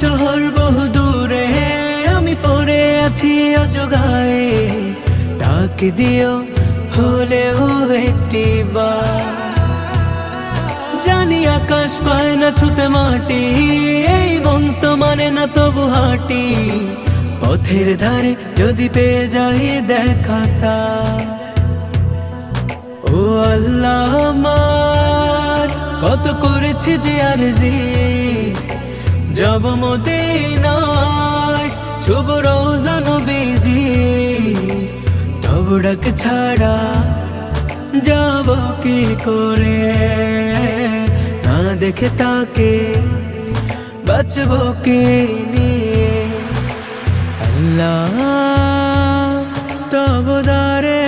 শহর বহু দূরে, আমি পড়ে আছি অজগায়ে। ডাক দিও হলেও একটি বার, জানি আকাশ পায় না ছুতে মাটি, এই মন তো মানে না তবু হাঁটি। পথের ধারে যদি পেয়ে যাই দেখা তা, ও আল্লাহ আমার কত করেছি যে আরজি, যাব মদিনায় শুভ রওজা নবীজি। তব ডাক ছাড়া যাব কি করে, না দেখে তাকে বাঁচব কি নিয়ে। আল্লাহ তব দারে